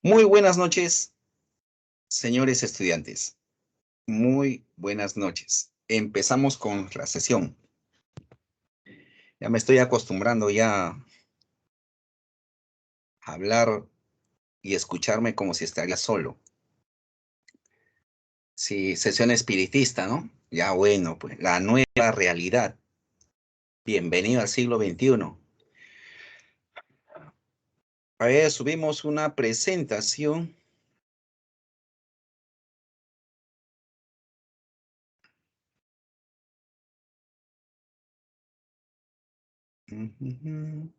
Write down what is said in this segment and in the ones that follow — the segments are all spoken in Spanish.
Muy buenas noches, señores estudiantes. Muy buenas noches. Empezamos con la sesión. Ya me estoy acostumbrando ya a hablar y escucharme como si estaría solo. Sí, sesión espiritista, ¿no? Ya bueno, pues la nueva realidad. Bienvenido al siglo XXI. A ver, subimos una presentación. Ujujú,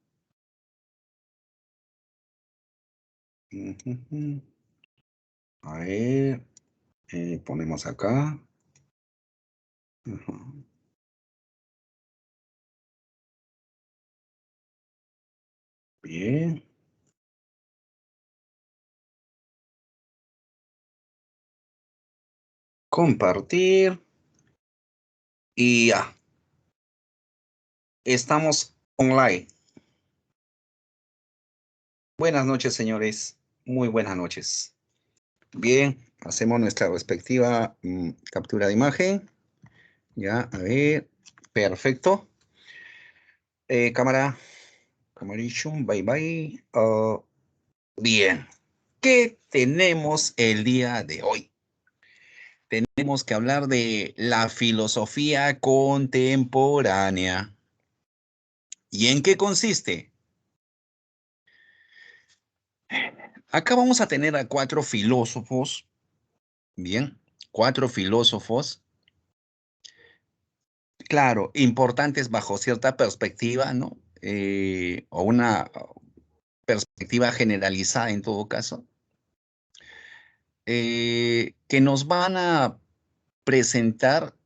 ujujú. A ver, ponemos acá. Ujú. Bien. Compartir. Y ya, estamos online. Buenas noches, señores. Muy buenas noches. Bien, hacemos nuestra respectiva captura de imagen. Ya, a ver. Perfecto. Cámara. Camarillo. Bye bye. Bien. ¿Qué tenemos el día de hoy? Tenemos que hablar de la filosofía contemporánea. ¿Y en qué consiste? Acá vamos a tener a cuatro filósofos. Bien, cuatro filósofos, claro, importantes bajo cierta perspectiva, ¿no? O una perspectiva generalizada en todo caso, que nos van a presentar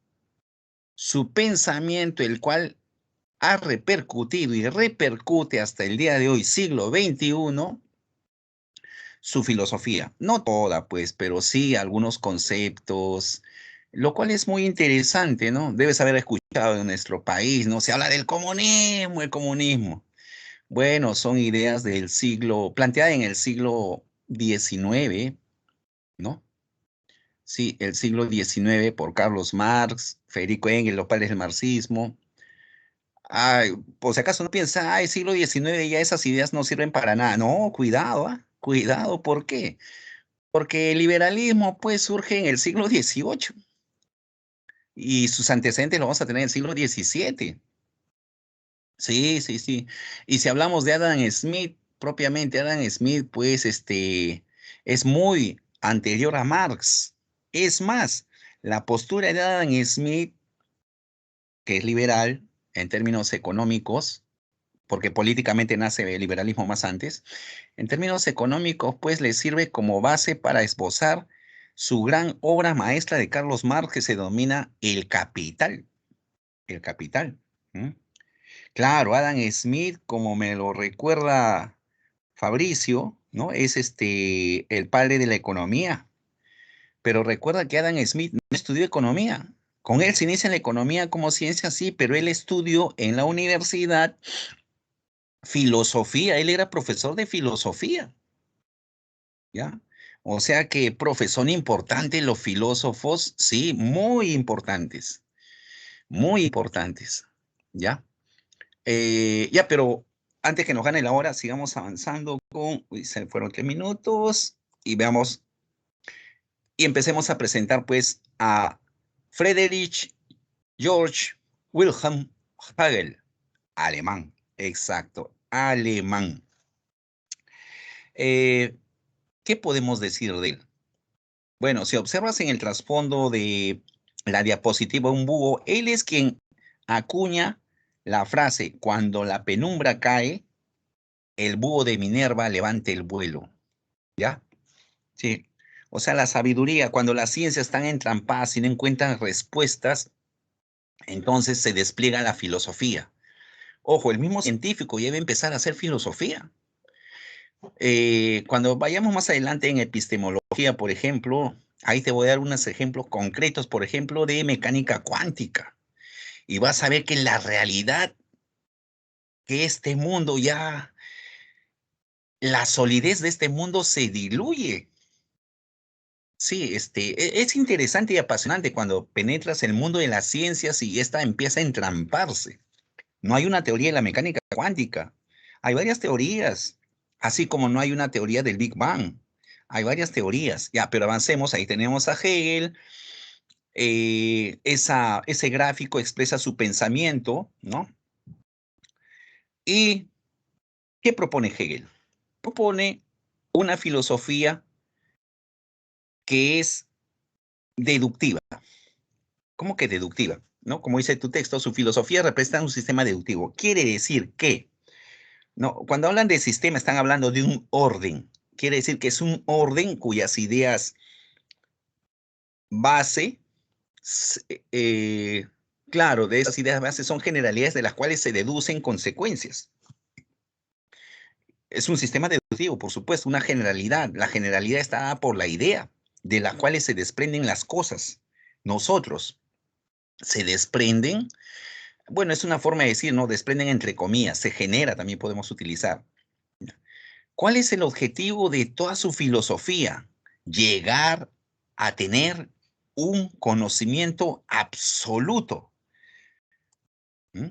su pensamiento, el cual ha repercutido y repercute hasta el día de hoy, siglo XXI, su filosofía. No toda, pues, pero sí algunos conceptos, lo cual es muy interesante, ¿no? Debes haber escuchado en nuestro país, ¿no? Se habla del comunismo, el comunismo. Bueno, son ideas del siglo, planteadas en el siglo XIX, ¿no? Sí, el siglo XIX por Carlos Marx, Federico Engels, los padres del marxismo. Ay, por si acaso no piensa, ay, siglo XIX, ya esas ideas no sirven para nada. No, cuidado, ¿ah? Cuidado, ¿por qué? Porque el liberalismo pues surge en el siglo XVIII y sus antecedentes lo vamos a tener en el siglo XVII. Sí, sí, sí. Y si hablamos de Adam Smith, propiamente Adam Smith, pues es muy anterior a Marx. Es más, la postura de Adam Smith, que es liberal en términos económicos, porque políticamente nace el liberalismo más antes, en términos económicos, pues le sirve como base para esbozar su gran obra maestra de Carlos Marx que se denomina El Capital. El Capital. ¿M? Claro, Adam Smith, como me lo recuerda Fabricio, ¿no? Es el padre de la economía. Pero recuerda que Adam Smith no estudió economía. Con él se inicia en la economía como ciencia, sí, pero él estudió en la universidad filosofía. Él era profesor de filosofía. ¿Ya? O sea que, profe, son importantes los filósofos, sí, muy importantes, ¿ya? Ya, pero antes que nos gane la hora, sigamos avanzando con, uy, se fueron 3 minutos, y veamos, y empecemos a presentar pues a Friedrich Georg Wilhelm Hegel, alemán, exacto, alemán. Eh, ¿Qué podemos decir de él? Bueno, si observas en el trasfondo de la diapositiva un búho, él es quien acuña la frase, cuando la penumbra cae, el búho de Minerva levante el vuelo, ¿ya? Sí. O sea, la sabiduría, cuando las ciencias están entrampadas y no encuentran respuestas, entonces se despliega la filosofía. Ojo, el mismo científico ya debe empezar a hacer filosofía. Cuando vayamos más adelante en epistemología, por ejemplo, ahí te voy a dar unos ejemplos concretos, por ejemplo, de mecánica cuántica. Y vas a ver que la realidad, que este mundo ya, la solidez de este mundo se diluye. Sí, es interesante y apasionante cuando penetras el mundo de las ciencias y esta empieza a entramparse. No hay una teoría de la mecánica cuántica. Hay varias teorías, así como no hay una teoría del Big Bang. Hay varias teorías. Ya, pero avancemos. Ahí tenemos a Hegel. Ese gráfico expresa su pensamiento, ¿no? ¿Y qué propone Hegel? Propone una filosofía que es deductiva. ¿Cómo que deductiva? ¿No? Como dice tu texto, su filosofía representa un sistema deductivo. Quiere decir que, no, cuando hablan de sistema están hablando de un orden. Quiere decir que es un orden cuyas ideas base, claro, de esas ideas base son generalidades de las cuales se deducen consecuencias. Es un sistema deductivo, por supuesto, una generalidad. La generalidad está dada por la idea de las cuales se desprenden las cosas. Nosotros se desprenden, bueno, es una forma de decir, ¿no? Desprenden entre comillas, se genera, también podemos utilizar. ¿Cuál es el objetivo de toda su filosofía? Llegar a tener un conocimiento absoluto. ¿Mm?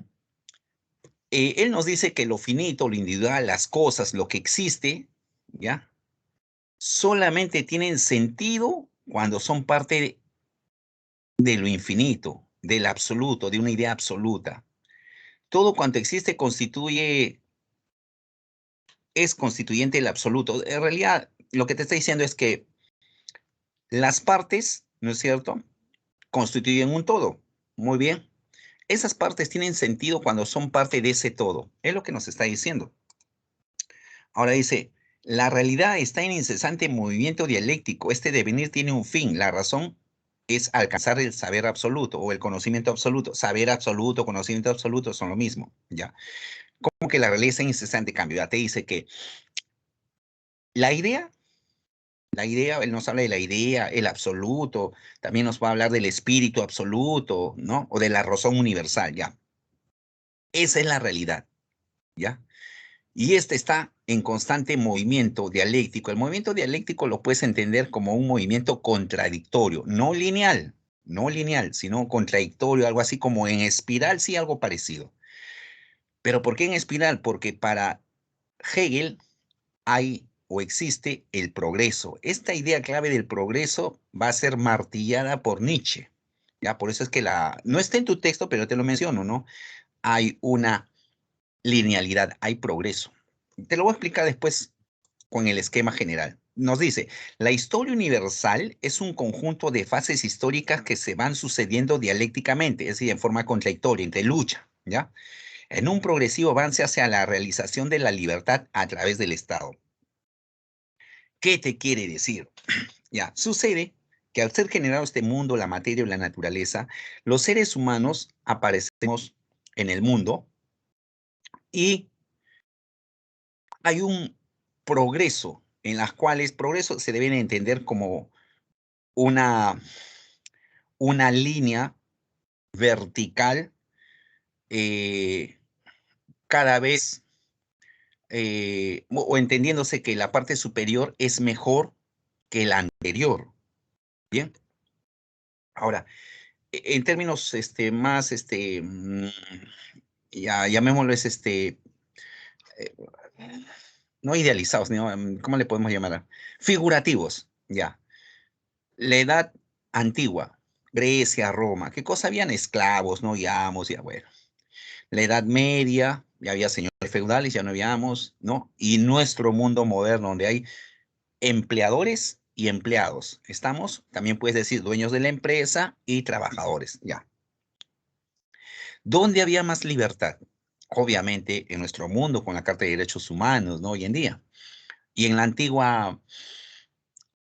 Él nos dice que lo finito, lo individual, las cosas, lo que existe, ¿ya? Solamente tienen sentido cuando son parte de lo infinito, del absoluto, de una idea absoluta. Todo cuanto existe es constituyente del absoluto. En realidad, lo que te está diciendo es que las partes, ¿no es cierto?, constituyen un todo. Muy bien. Esas partes tienen sentido cuando son parte de ese todo. Es lo que nos está diciendo. Ahora dice, la realidad está en incesante movimiento dialéctico. Este devenir tiene un fin. La razón es alcanzar el saber absoluto o el conocimiento absoluto. Saber absoluto, conocimiento absoluto son lo mismo, ¿ya? Como que la realidad está en incesante cambio. Ya te dice que la idea, él nos habla de la idea, el absoluto, también nos va a hablar del espíritu absoluto, ¿no? O de la razón universal, ya. Esa es la realidad, ¿ya? Y este está en constante movimiento dialéctico. El movimiento dialéctico lo puedes entender como un movimiento contradictorio, no lineal, sino contradictorio, algo así como en espiral, sí, algo parecido. ¿Pero por qué en espiral? Porque para Hegel hay o existe el progreso. Esta idea clave del progreso va a ser martillada por Nietzsche. Ya, por eso es que no está en tu texto, pero te lo menciono, ¿no? Hay una linealidad, hay progreso. Te lo voy a explicar después con el esquema general. Nos dice, la historia universal es un conjunto de fases históricas que se van sucediendo dialécticamente, es decir, en forma contradictoria, entre lucha, ¿ya? En un progresivo avance hacia la realización de la libertad a través del Estado. ¿Qué te quiere decir? Ya, sucede que al ser generado este mundo, la materia y la naturaleza, los seres humanos aparecemos en el mundo y hay un progreso en las cuales progreso se deben entender como una, una línea vertical eh, cada vez, o entendiéndose que la parte superior es mejor que la anterior. Bien, ahora, en términos más, ya llamémoslo eh, no idealizados, ¿no? ¿Cómo le podemos llamar? Figurativos, ya. La edad antigua, Grecia, Roma, ¿qué cosa habían? Esclavos, no amos, ya bueno. La Edad Media, ya había señores feudales, ya no habíamos, ¿no? Y nuestro mundo moderno, donde hay empleadores y empleados. Estamos, también puedes decir, dueños de la empresa y trabajadores, ya. ¿Dónde había más libertad? Obviamente en nuestro mundo con la Carta de Derechos Humanos, ¿no? Hoy en día. Y en la antigua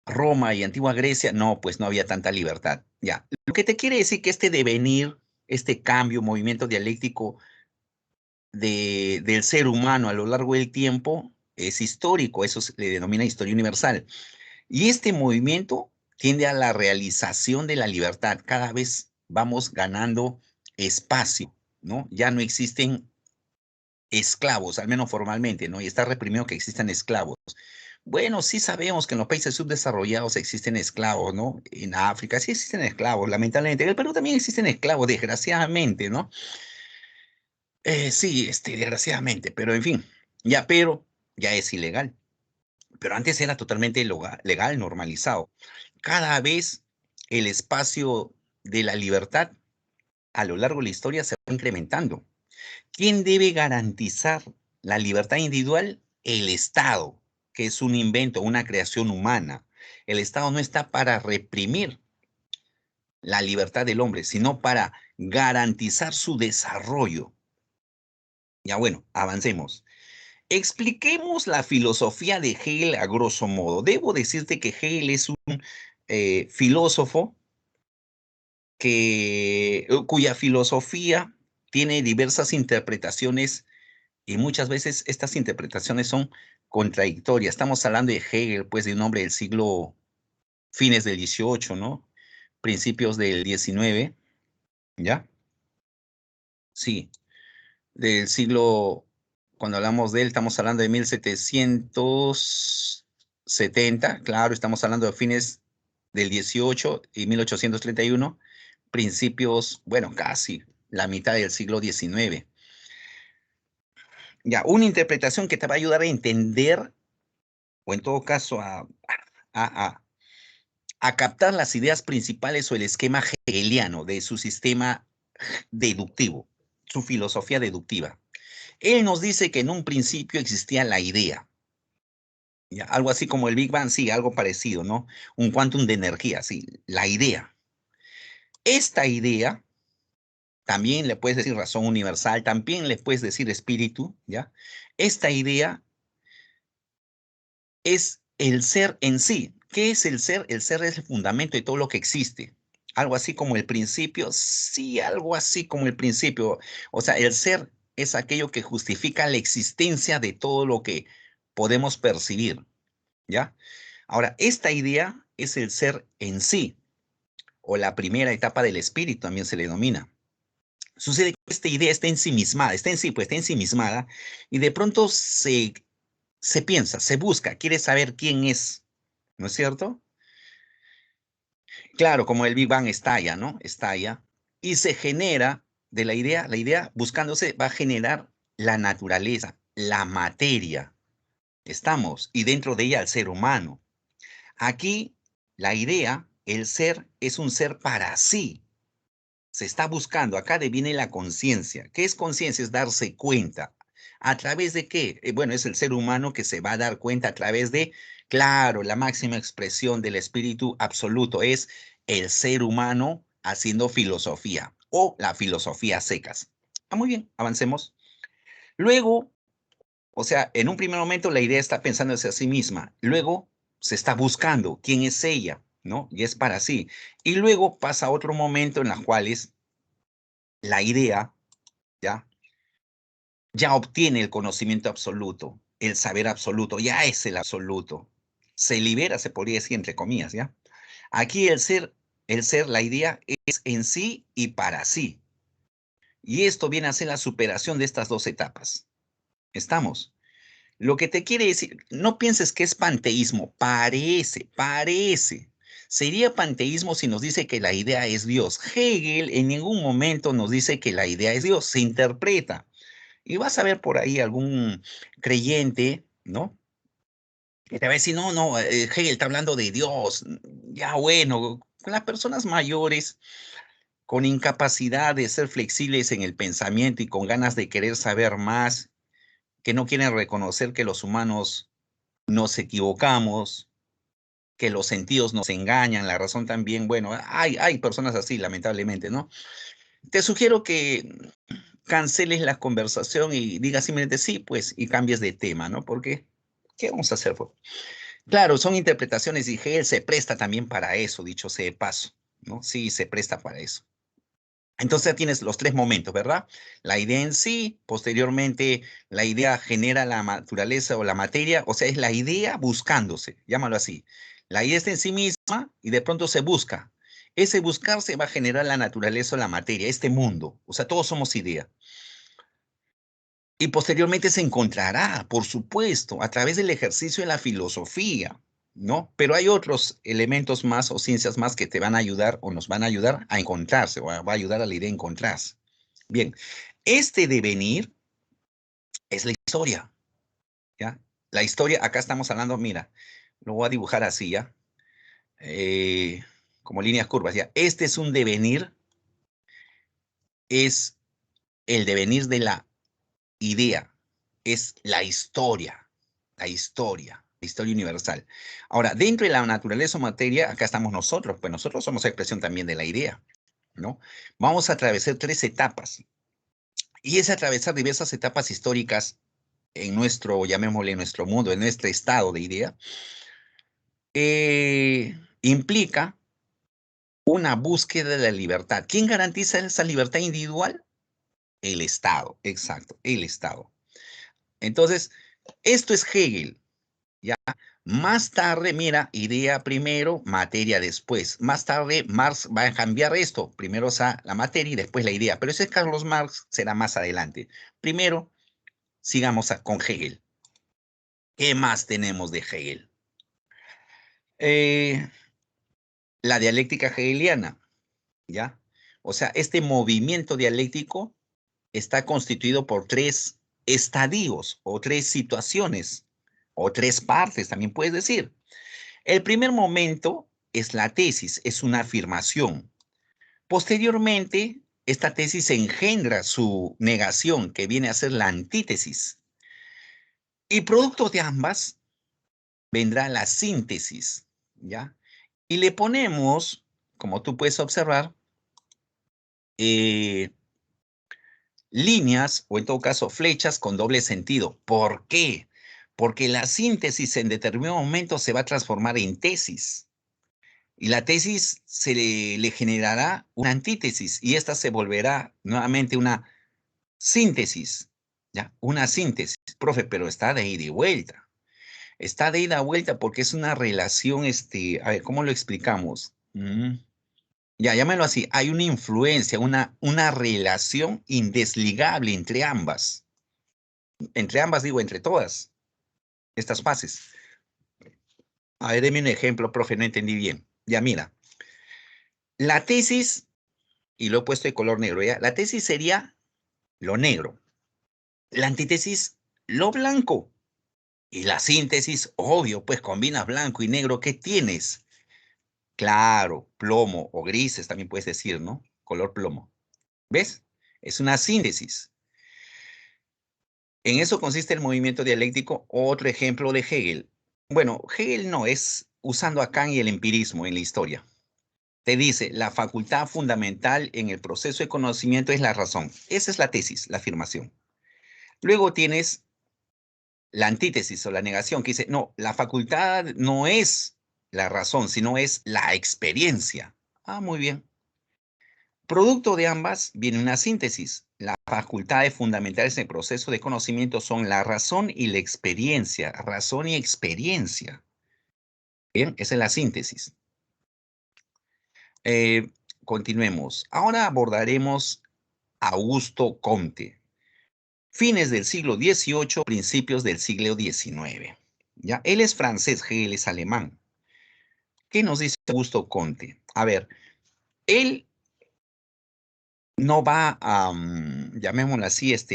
Roma y antigua Grecia, no, pues no había tanta libertad. Ya. Lo que te quiere decir que este devenir, este cambio, movimiento dialéctico del ser humano a lo largo del tiempo es histórico, eso se le denomina historia universal. Y este movimiento tiende a la realización de la libertad. Cada vez vamos ganando espacio, ¿no? Ya no existen esclavos, al menos formalmente, ¿no? Y está reprimido que existan esclavos. Bueno, sí sabemos que en los países subdesarrollados existen esclavos, ¿no? En África sí existen esclavos, lamentablemente. En el Perú también existen esclavos, desgraciadamente, ¿no? Sí, desgraciadamente, pero en fin, pero ya es ilegal. Pero antes era totalmente legal, normalizado. Cada vez el espacio de la libertad a lo largo de la historia se va incrementando. ¿Quién debe garantizar la libertad individual? El Estado, que es un invento, una creación humana. El Estado no está para reprimir la libertad del hombre, sino para garantizar su desarrollo. Ya bueno, avancemos. Expliquemos la filosofía de Hegel a grosso modo. Debo decirte que Hegel es un filósofo cuya filosofía tiene diversas interpretaciones y muchas veces estas interpretaciones son contradictorias. Estamos hablando de Hegel, pues de un hombre del siglo, fines del 18, ¿no? Principios del 19, ¿ya? Sí, del siglo, cuando hablamos de él, estamos hablando de 1770, claro, estamos hablando de fines del 18 y 1831, principios, bueno, casi la mitad del siglo 19. Ya, una interpretación que te va a ayudar a entender, o en todo caso a, a- a captar las ideas principales o el esquema hegeliano de su sistema deductivo, su filosofía deductiva. Él nos dice que en un principio existía la idea, ¿ya? Algo así como el Big Bang, sí, algo parecido, ¿no? Un quantum de energía, sí, la idea. Esta idea, también le puedes decir razón universal, también le puedes decir espíritu, ¿ya? Esta idea es el ser en sí. ¿Qué es el ser? El ser es el fundamento de todo lo que existe. Algo así como el principio, sí, algo así como el principio. O sea, el ser es aquello que justifica la existencia de todo lo que podemos percibir, ¿ya? Ahora, esta idea es el ser en sí, o la primera etapa del espíritu también se le denomina. Sucede que esta idea está ensimismada, está en sí, pues está ensimismada, y de pronto se piensa, se busca, quiere saber quién es, ¿no es cierto? Claro, como el Big Bang estalla, ¿no? Estalla, y se genera de la idea buscándose va a generar la naturaleza, la materia, estamos, y dentro de ella el ser humano. Aquí, la idea, el ser, es un ser para sí. Se está buscando, acá viene la conciencia. ¿Qué es conciencia? Es darse cuenta. ¿A través de qué? Bueno, es el ser humano que se va a dar cuenta a través de, claro, la máxima expresión del espíritu absoluto es el ser humano haciendo filosofía o la filosofía a secas. Ah, muy bien, avancemos. Luego, o sea, en un primer momento la idea está pensándose a sí misma. Luego se está buscando quién es ella, ¿no? Y es para sí. Y luego pasa otro momento en el cual la idea, ¿ya? Ya obtiene el conocimiento absoluto, el saber absoluto, ya es el absoluto. Se libera, se podría decir entre comillas, ¿ya? Aquí el ser, la idea es en sí y para sí. Y esto viene a ser la superación de estas dos etapas. ¿Estamos? Lo que te quiere decir, no pienses que es panteísmo, parece. Sería panteísmo si nos dice que la idea es Dios. Hegel en ningún momento nos dice que la idea es Dios, se interpreta. Y vas a ver por ahí algún creyente, ¿no? Que te va a decir, no, no, Hegel está hablando de Dios. Ya bueno, con las personas mayores, con incapacidad de ser flexibles en el pensamiento y con ganas de querer saber más, que no quieren reconocer que los humanos nos equivocamos, que los sentidos nos engañan, la razón también, bueno, hay personas así, lamentablemente, ¿no? Te sugiero que canceles la conversación y digas simplemente sí, pues, y cambies de tema, ¿no? Porque, ¿qué vamos a hacer, pues? Claro, son interpretaciones y Hegel se presta también para eso, dicho sea de paso, ¿no? Sí, se presta para eso. Entonces ya tienes los tres momentos, ¿verdad? La idea en sí, posteriormente la idea genera la naturaleza o la materia, o sea, es la idea buscándose, llámalo así. La idea está en sí misma y de pronto se busca. Ese buscarse va a generar la naturaleza o la materia, este mundo. O sea, todos somos idea. Y posteriormente se encontrará, por supuesto, a través del ejercicio de la filosofía, ¿no? Pero hay otros elementos más o ciencias más que te van a ayudar o nos van a ayudar a encontrarse, o va a ayudar a la idea a encontrarse. Bien, este devenir es la historia, ¿ya? La historia, acá estamos hablando, mira, lo voy a dibujar así, ¿ya? Como líneas curvas, ¿ya? Este es un devenir, es el devenir de la idea, es la historia universal. Ahora, dentro de la naturaleza o materia, acá estamos nosotros, pues nosotros somos expresión también de la idea, ¿no? Vamos a atravesar 3 etapas, y es atravesar diversas etapas históricas en nuestro, llamémosle, nuestro mundo, en nuestro estado de idea, implica una búsqueda de la libertad. ¿Quién garantiza esa libertad individual? El Estado, exacto, el Estado. Entonces, esto es Hegel, ¿ya? Más tarde, mira, idea primero, materia después. Más tarde, Marx va a cambiar esto. Primero la materia y después la idea. Pero ese Carlos Marx será más adelante. Primero, sigamos con Hegel. ¿Qué más tenemos de Hegel? La dialéctica hegeliana, ¿ya? O sea, este movimiento dialéctico está constituido por 3 estadios o 3 situaciones o 3 partes, también puedes decir. El primer momento es la tesis, es una afirmación. Posteriormente, esta tesis engendra su negación, que viene a ser la antítesis. Y producto de ambas vendrá la síntesis, ¿ya? Y le ponemos, como tú puedes observar, eh, líneas o en todo caso flechas con doble sentido. ¿Por qué? Porque la síntesis en determinado momento se va a transformar en tesis. Y la tesis le generará una antítesis y esta se volverá nuevamente una síntesis, ¿ya? Una síntesis, profe, pero está de ida y vuelta. Está de ida y vuelta porque es una relación, a ver, ¿cómo lo explicamos? Ya, llámelo así, hay una influencia, una relación indesligable entre ambas digo, entre todas estas fases. A ver, deme un ejemplo, profe, no entendí bien. Ya, mira, la tesis, y lo he puesto de color negro, ¿ya? La tesis sería lo negro, la antítesis, lo blanco, y la síntesis, obvio, pues combinas blanco y negro, ¿qué tienes? Claro, plomo o grises también puedes decir, ¿no? Color plomo. ¿Ves? Es una síntesis. En eso consiste el movimiento dialéctico. Otro ejemplo de Hegel. Bueno, Hegel no, es usando a Kant y el empirismo en la historia. Te dice, la facultad fundamental en el proceso de conocimiento es la razón. Esa es la tesis, la afirmación. Luego tienes la antítesis o la negación, que dice, no, la facultad no es la razón, sino es la experiencia. Ah, muy bien. Producto de ambas viene una síntesis. Las facultades fundamentales en el proceso de conocimiento son la razón y la experiencia. Razón y experiencia. Bien, esa es la síntesis. Continuemos. Ahora abordaremos a Augusto Comte. Fines del siglo XVIII, principios del siglo XIX. ¿Ya? Él es francés, él es alemán. ¿Qué nos dice Augusto Comte? A ver, él no va a, llamémoslo así, es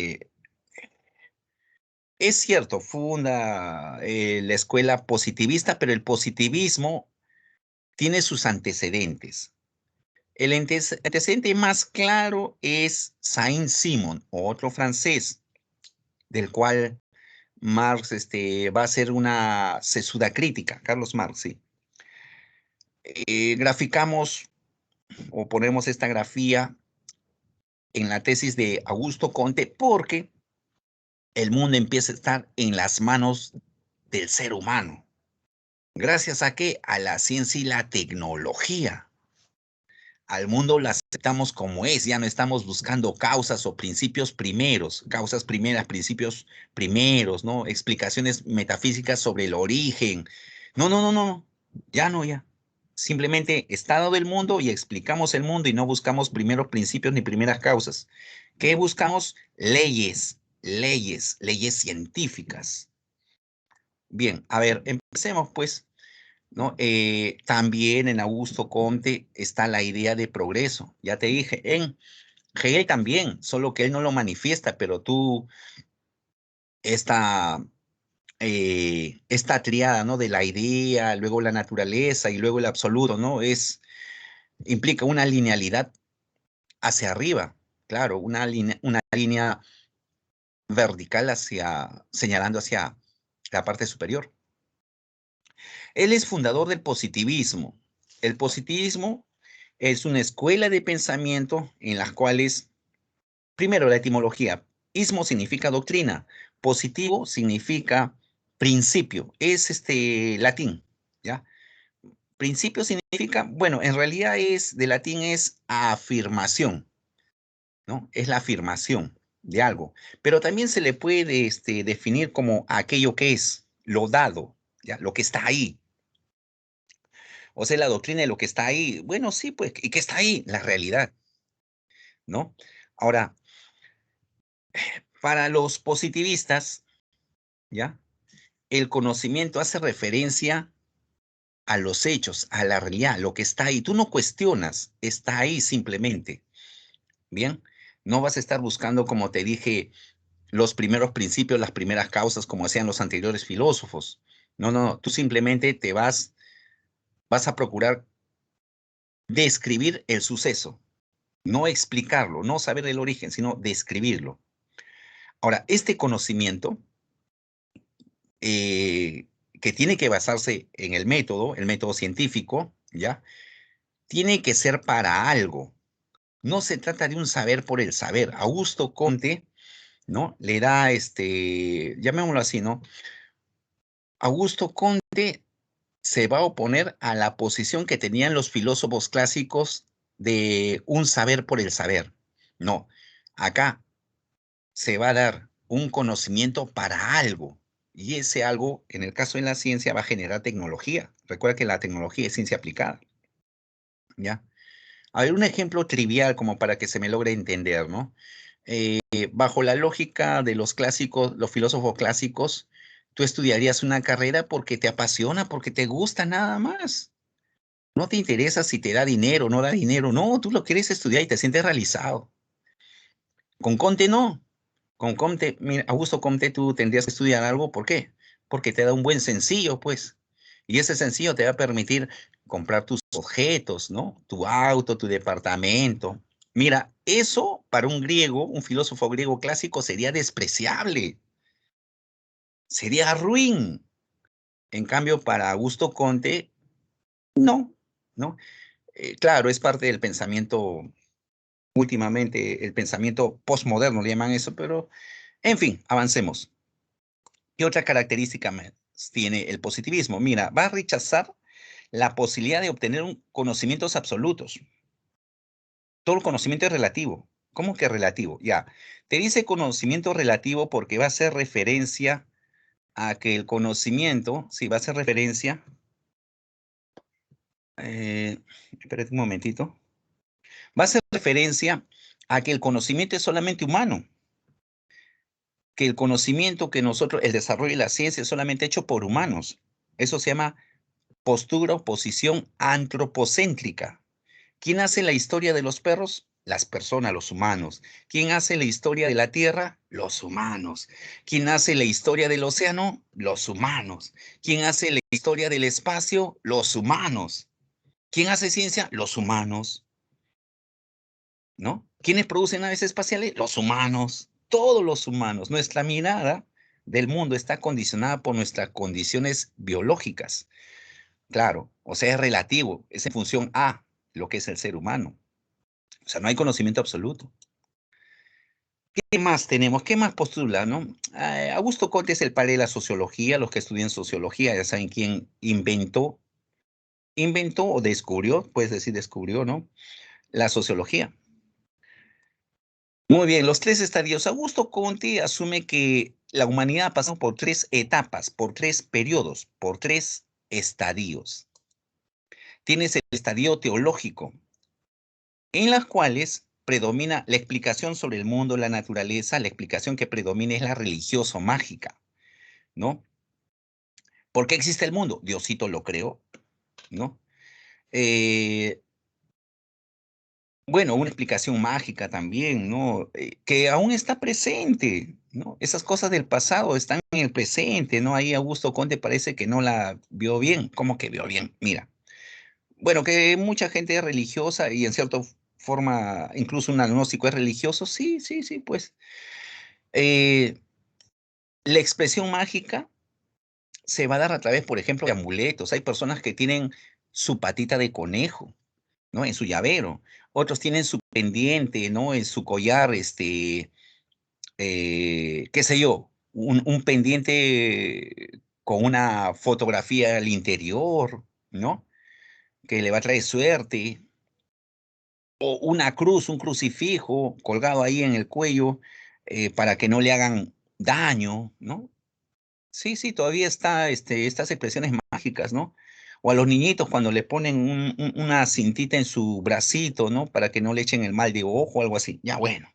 cierto, funda la escuela positivista, pero el positivismo tiene sus antecedentes. El antecedente más claro es Saint-Simon, otro francés, del cual Marx va a hacer una sesuda crítica, Carlos Marx, sí. Graficamos o ponemos esta grafía en la tesis de Augusto Comte porque el mundo empieza a estar en las manos del ser humano. ¿Gracias a qué? A la ciencia y la tecnología. Al mundo lo aceptamos como es, ya no estamos buscando causas o principios primeros, causas primeras, principios primeros, ¿no? Explicaciones metafísicas sobre el origen. No, no, no, no, ya no, ya. Simplemente estado del mundo y explicamos el mundo y no buscamos primeros principios ni primeras causas. ¿Qué buscamos? Leyes, leyes científicas. Bien, a ver, empecemos pues, ¿no? También en Augusto Comte está la idea de progreso. Ya te dije, en Hegel también, solo que él no lo manifiesta, pero tú, esta, esta triada, ¿no? De la idea, luego la naturaleza y luego el absoluto, ¿no? Implica una linealidad hacia arriba, claro, una línea vertical señalando hacia la parte superior. Él es fundador del positivismo. El positivismo es una escuela de pensamiento en las cuales, primero, la etimología. Ismo significa doctrina. Positivo significa principio. Es latín, ¿ya? Principio significa, bueno, en realidad de latín es afirmación, ¿no? Es la afirmación de algo. Pero también se le puede definir como aquello que es, lo dado, ¿ya? Lo que está ahí. O sea, la doctrina de lo que está ahí. Bueno, sí, pues, ¿y qué está ahí? La realidad, ¿no? Ahora, para los positivistas, ¿ya? El conocimiento hace referencia a los hechos, a la realidad, lo que está ahí. Tú no cuestionas, está ahí simplemente, ¿bien? No vas a estar buscando, como te dije, los primeros principios, las primeras causas, como hacían los anteriores filósofos. No, no, no. Tú simplemente vas a procurar describir el suceso, no explicarlo, no saber el origen, sino describirlo. Ahora, este conocimiento que tiene que basarse en el método científico, ¿ya? Tiene que ser para algo. No se trata de un saber por el saber. Augusto Comte, ¿no? Le da, llamémoslo así, ¿no? Augusto Comte se va a oponer a la posición que tenían los filósofos clásicos de un saber por el saber. No, acá se va a dar un conocimiento para algo. Y ese algo, en el caso de la ciencia, va a generar tecnología. Recuerda que la tecnología es ciencia aplicada. ¿Ya? A ver, un ejemplo trivial como para que se me logre entender, ¿no? Bajo la lógica de los clásicos, los filósofos clásicos, tú estudiarías una carrera porque te apasiona, porque te gusta nada más. No te interesa si te da dinero o no da dinero. No, tú lo quieres estudiar y te sientes realizado. Con Conte no. Con Comte, mira, Augusto Comte, tú tendrías que estudiar algo, ¿por qué? Porque te da un buen sencillo, pues. Y ese sencillo te va a permitir comprar tus objetos, ¿no? Tu auto, tu departamento. Mira, eso para un griego, un filósofo griego clásico, sería despreciable, sería ruin. En cambio, para Augusto Comte, no, ¿no? Claro, es parte del pensamiento, últimamente, el pensamiento postmoderno, le llaman eso, pero, en fin, avancemos. ¿Qué otra característica más tiene el positivismo? Mira, va a rechazar la posibilidad de obtener conocimientos absolutos. Todo el conocimiento es relativo. ¿Cómo que relativo? Ya, te dice conocimiento relativo porque va a hacer referencia a que el conocimiento, sí, va a hacer referencia, espérate un momentito, va a hacer referencia a que el conocimiento es solamente humano, que el conocimiento que nosotros, el desarrollo de la ciencia es solamente hecho por humanos. Eso se llama postura o posición antropocéntrica. ¿Quién hace la historia de los perros? Las personas, los humanos. ¿Quién hace la historia de la Tierra? Los humanos. ¿Quién hace la historia del océano? Los humanos. ¿Quién hace la historia del espacio? Los humanos. ¿Quién hace ciencia? Los humanos. ¿No? ¿Quiénes producen naves espaciales? Los humanos. Todos los humanos. Nuestra mirada del mundo está condicionada por nuestras condiciones biológicas. Claro, o sea, es relativo, es en función a lo que es el ser humano. O sea, no hay conocimiento absoluto. ¿Qué más tenemos? ¿Qué más postula, no? Augusto Comte es el padre de la sociología. Los que estudian sociología ya saben quién inventó o descubrió, puedes decir descubrió, ¿no? La sociología. Muy bien, los tres estadios. Augusto Comte asume que la humanidad ha pasado por tres etapas, por tres periodos, por tres estadios. Tienes el estadio teológico, en las cuales predomina la explicación sobre el mundo, la naturaleza, la explicación que predomina es la religioso-mágica, ¿no? ¿Por qué existe el mundo? Diosito lo creó, ¿no? Eh, bueno, una explicación mágica también, ¿no? Que aún está presente, ¿no? Esas cosas del pasado están en el presente, ¿no? Ahí Augusto Conte parece que no la vio bien. ¿Cómo que vio bien? Mira, bueno, que mucha gente es religiosa y en cierta forma, incluso un agnóstico es religioso, sí, sí, sí, pues. Eh, la expresión mágica se va a dar a través, por ejemplo, de amuletos. Hay personas que tienen su patita de conejo, ¿no? En su llavero. Otros tienen su pendiente, ¿no? En su collar, qué sé yo, un pendiente con una fotografía al interior, ¿no? Que le va a traer suerte. O una cruz, un crucifijo colgado ahí en el cuello, para que no le hagan daño, ¿no? Sí, sí, todavía está, estas expresiones mágicas, ¿no? O a los niñitos cuando le ponen una cintita en su bracito, ¿no? Para que no le echen el mal de ojo o algo así. Ya bueno,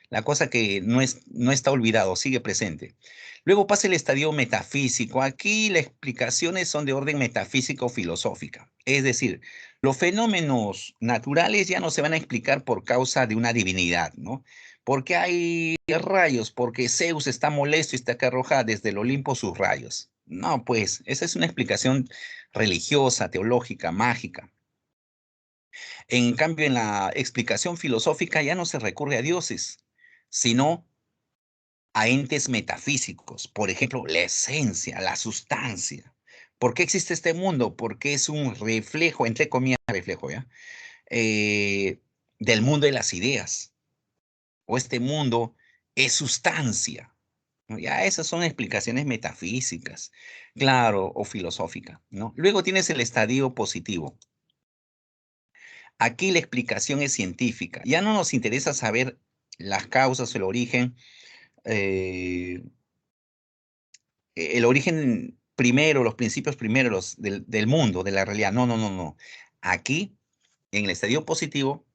la cosa que no está olvidado, sigue presente. Luego pasa el estadio metafísico. Aquí las explicaciones son de orden metafísico filosófica. Es decir, los fenómenos naturales ya no se van a explicar por causa de una divinidad, ¿no? Porque hay rayos, porque Zeus está molesto y está que arroja desde el Olimpo sus rayos. No, pues, esa es una explicación religiosa, teológica, mágica. En cambio, en la explicación filosófica ya no se recurre a dioses, sino a entes metafísicos, por ejemplo, la esencia, la sustancia. ¿Por qué existe este mundo? Porque es un reflejo, entre comillas, reflejo, ¿ya? Eh, del mundo de las ideas, o este mundo es sustancia, ¿no? Ya esas son explicaciones metafísicas, claro, o filosóficas, ¿no? Luego tienes el estadio positivo. Aquí la explicación es científica. Ya no nos interesa saber las causas, eh, el origen primero, los principios primeros del mundo, de la realidad. No, no, no, no. Aquí, en el estadio positivo,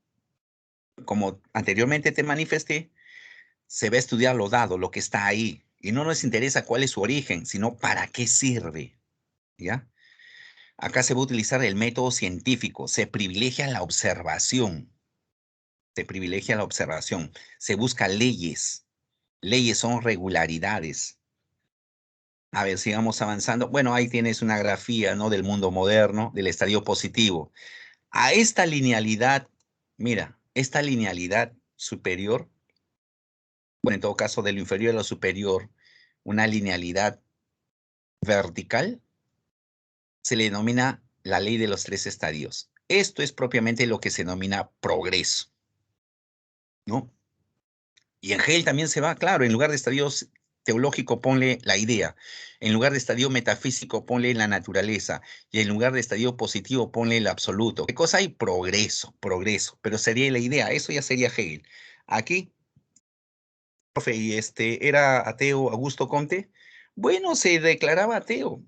como anteriormente te manifesté, se va a estudiar lo dado, lo que está ahí. Y no nos interesa cuál es su origen, sino para qué sirve. ¿Ya? Acá se va a utilizar el método científico, se privilegia la observación, se privilegia la observación, se busca leyes, leyes son regularidades. A ver, sigamos avanzando. Bueno, ahí tienes una grafía, ¿no? Del mundo moderno, del estadio positivo. A esta linealidad, mira, esta linealidad superior, bueno, en todo caso, de lo inferior a lo superior, una linealidad vertical, se le denomina la ley de los tres estadios. Esto es propiamente lo que se denomina progreso, ¿no? Y en Hegel también se va, claro, en lugar de estadio teológico ponle la idea, en lugar de estadio metafísico ponle la naturaleza, y en lugar de estadio positivo ponle el absoluto. ¿Qué cosa hay? Progreso, progreso, pero sería la idea, eso ya sería Hegel. Aquí, profe, y era ateo Augusto Comte, bueno, se declaraba ateo,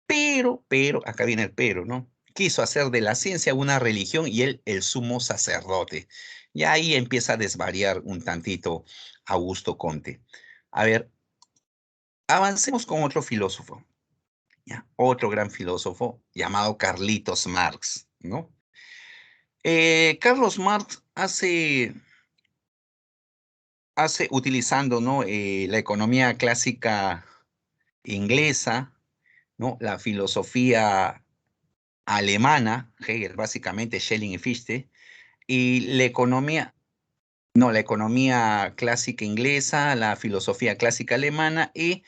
pero, acá viene el pero, ¿no? Quiso hacer de la ciencia una religión y él el sumo sacerdote. Y ahí empieza a desvariar un tantito Augusto Conte. A ver, avancemos con otro filósofo, ¿ya? Otro gran filósofo llamado Carlitos Marx, ¿no? Carlos Marx hace utilizando, ¿no? La economía clásica inglesa, ¿no? La filosofía alemana, Hegel básicamente, Schelling y Fichte, y la economía, no, la economía clásica inglesa, la filosofía clásica alemana y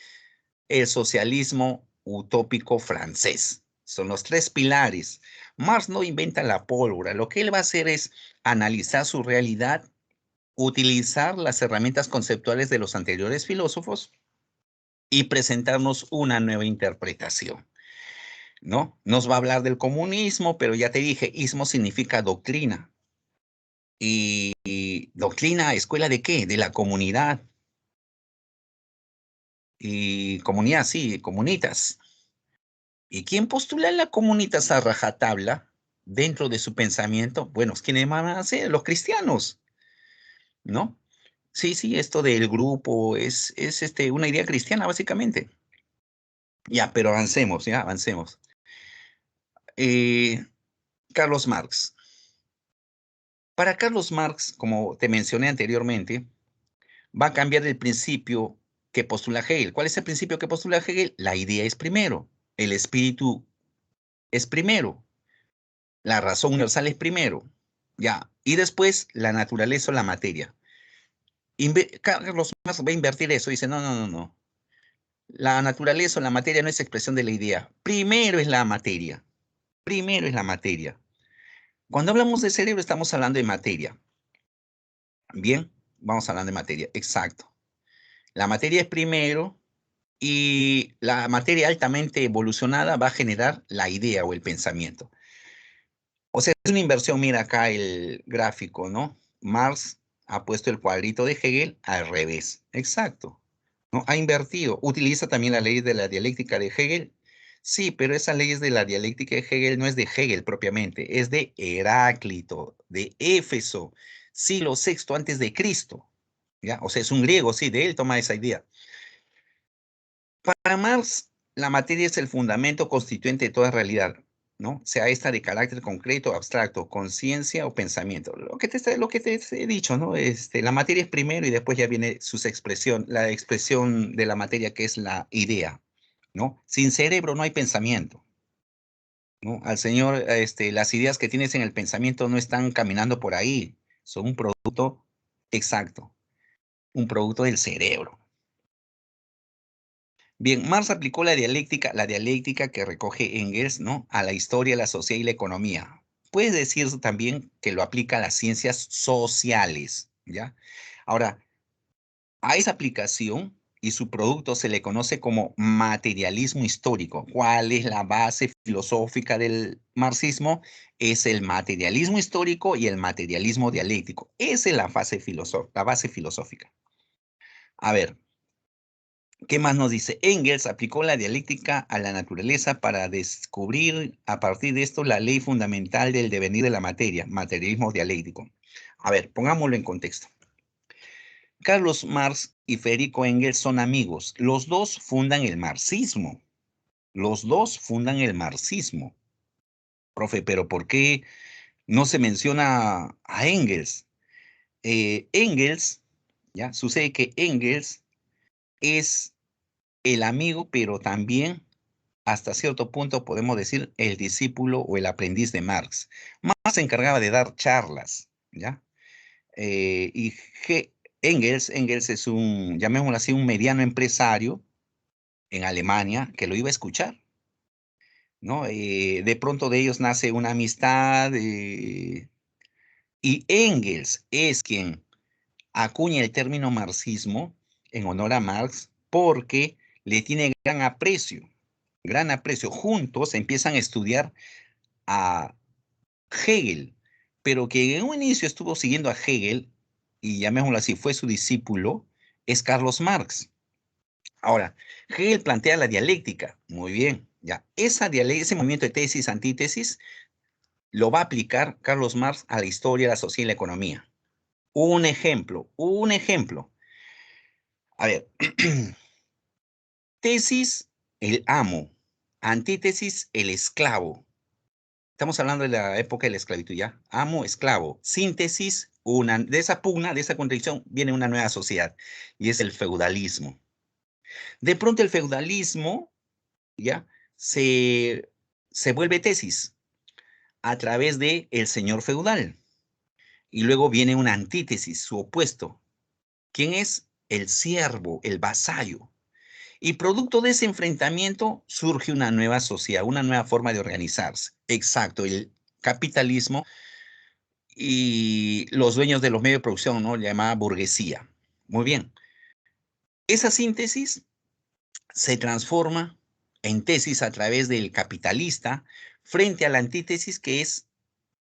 el socialismo utópico francés. Son los tres pilares. Marx no inventa la pólvora, lo que él va a hacer es analizar su realidad, utilizar las herramientas conceptuales de los anteriores filósofos y presentarnos una nueva interpretación. ¿No? Nos va a hablar del comunismo, pero ya te dije, ismo significa doctrina. Y doctrina, ¿escuela de qué? De la comunidad. Y comunidad, sí, comunitas. ¿Y quién postula la comunitas a rajatabla dentro de su pensamiento? Bueno, ¿quiénes van a ser? Los cristianos. ¿no? Sí, sí, esto del grupo es una idea cristiana, básicamente. Ya, pero avancemos, ya, avancemos. Carlos Marx. Para Carlos Marx, como te mencioné anteriormente, va a cambiar el principio que postula Hegel. ¿Cuál es el principio que postula Hegel? La idea es primero, el espíritu es primero, la razón universal es primero, ya, y después la naturaleza o la materia. Carlos Marx va a invertir eso, dice, no, no, no, no. La naturaleza o la materia no es expresión de la idea. Primero es la materia. Primero es la materia. Cuando hablamos de cerebro estamos hablando de materia. Bien, vamos hablando de materia, exacto. La materia es primero y la materia altamente evolucionada va a generar la idea o el pensamiento. O sea, es una inversión, mira acá el gráfico, ¿no? Marx ha puesto el cuadrito de Hegel al revés, exacto, ¿no? Ha invertido, utiliza también la ley de la dialéctica de Hegel, sí, pero esa ley de la dialéctica de Hegel no es de Hegel propiamente, es de Heráclito, de Éfeso, siglo VI antes de Cristo, ¿ya? O sea, es un griego, sí, de él toma esa idea. Para Marx, la materia es el fundamento constituyente de toda realidad, ¿no? Sea esta de carácter concreto, abstracto, conciencia o pensamiento. Lo que te he dicho, ¿no? La materia es primero y después ya viene la expresión de la materia que es la idea, ¿no? Sin cerebro no hay pensamiento, ¿no? Al señor, las ideas que tienes en el pensamiento no están caminando por ahí, son un producto exacto, un producto del cerebro. Bien, Marx aplicó la dialéctica que recoge Engels, ¿no? A la historia, la sociedad y la economía. Puede decirse también que lo aplica a las ciencias sociales, ¿ya? Ahora, a esa aplicación y su producto se le conoce como materialismo histórico. ¿Cuál es la base filosófica del marxismo? Es el materialismo histórico y el materialismo dialéctico. Esa es la base filosófica. A ver, ¿qué más nos dice? Engels aplicó la dialéctica a la naturaleza para descubrir a partir de esto la ley fundamental del devenir de la materia, materialismo dialéctico. A ver, pongámoslo en contexto. Carlos Marx y Federico Engels son amigos. Los dos fundan el marxismo. Los dos fundan el marxismo. Profe, pero ¿por qué no se menciona a Engels? Engels, ¿ya? Sucede que Engels es el amigo, pero también hasta cierto punto podemos decir el discípulo o el aprendiz de Marx. Marx se encargaba de dar charlas, ¿ya? Y Engels es un, llamémoslo así, un mediano empresario en Alemania que lo iba a escuchar, ¿no? De pronto de ellos nace una amistad y Engels es quien acuña el término marxismo en honor a Marx porque le tiene gran aprecio, gran aprecio. Juntos empiezan a estudiar a Hegel, pero que en un inicio estuvo siguiendo a Hegel, y llamémoslo así, fue su discípulo, es Carlos Marx. Ahora, Hegel plantea la dialéctica, muy bien, ya. Ese movimiento de tesis, antítesis, lo va a aplicar Carlos Marx a la historia, la sociedad y la economía. Un ejemplo, un ejemplo. A ver, tesis, el amo. Antítesis, el esclavo. Estamos hablando de la época de la esclavitud, ¿ya? Amo, esclavo. Síntesis, de esa pugna, de esa contradicción, viene una nueva sociedad, y es el feudalismo. De pronto el feudalismo, ¿ya? Se, se vuelve tesis a través de el señor feudal. Y luego viene una antítesis, su opuesto. ¿Quién es? El siervo, el vasallo. Y producto de ese enfrentamiento surge una nueva sociedad, una nueva forma de organizarse. Exacto, el capitalismo y los dueños de los medios de producción, ¿no? Llamada burguesía. Muy bien. Esa síntesis se transforma en tesis a través del capitalista frente a la antítesis que es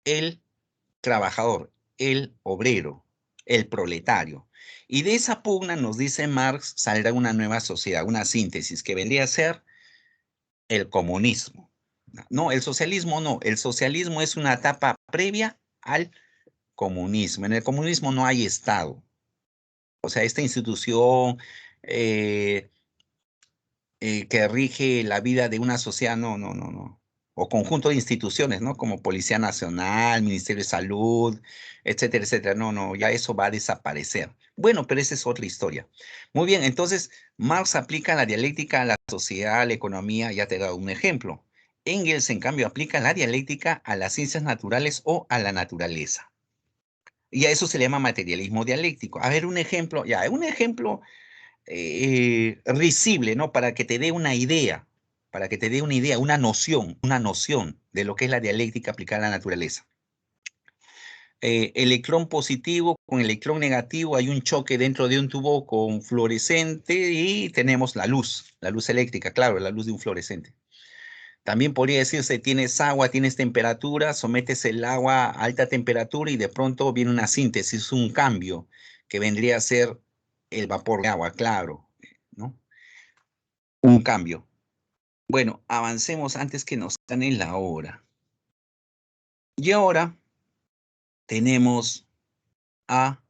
el trabajador, el obrero, el proletario. Y de esa pugna, nos dice Marx, saldrá una nueva sociedad, una síntesis que vendría a ser el comunismo. No, el socialismo no. El socialismo es una etapa previa al comunismo. En el comunismo no hay Estado. O sea, esta institución que rige la vida de una sociedad, no, no, no, no. O conjunto de instituciones, ¿no? Como Policía Nacional, Ministerio de Salud, etcétera, etcétera. No, no, ya eso va a desaparecer. Bueno, pero esa es otra historia. Muy bien, entonces Marx aplica la dialéctica a la sociedad, a la economía, ya te he dado un ejemplo. Engels, en cambio, aplica la dialéctica a las ciencias naturales o a la naturaleza. Y a eso se le llama materialismo dialéctico. A ver, un ejemplo, ya, un ejemplo risible, ¿no? Para que te dé una idea, para que te dé una noción de lo que es la dialéctica aplicada a la naturaleza. Electrón positivo con electrón negativo, hay un choque dentro de un tubo con fluorescente y tenemos la luz eléctrica, claro, la luz de un fluorescente. También podría decirse, tienes agua, tienes temperatura, sometes el agua a alta temperatura y de pronto viene una síntesis, un cambio, que vendría a ser el vapor de agua, claro, ¿no? Un cambio. Bueno, avancemos antes que nos gane la hora. Y ahora tenemos a...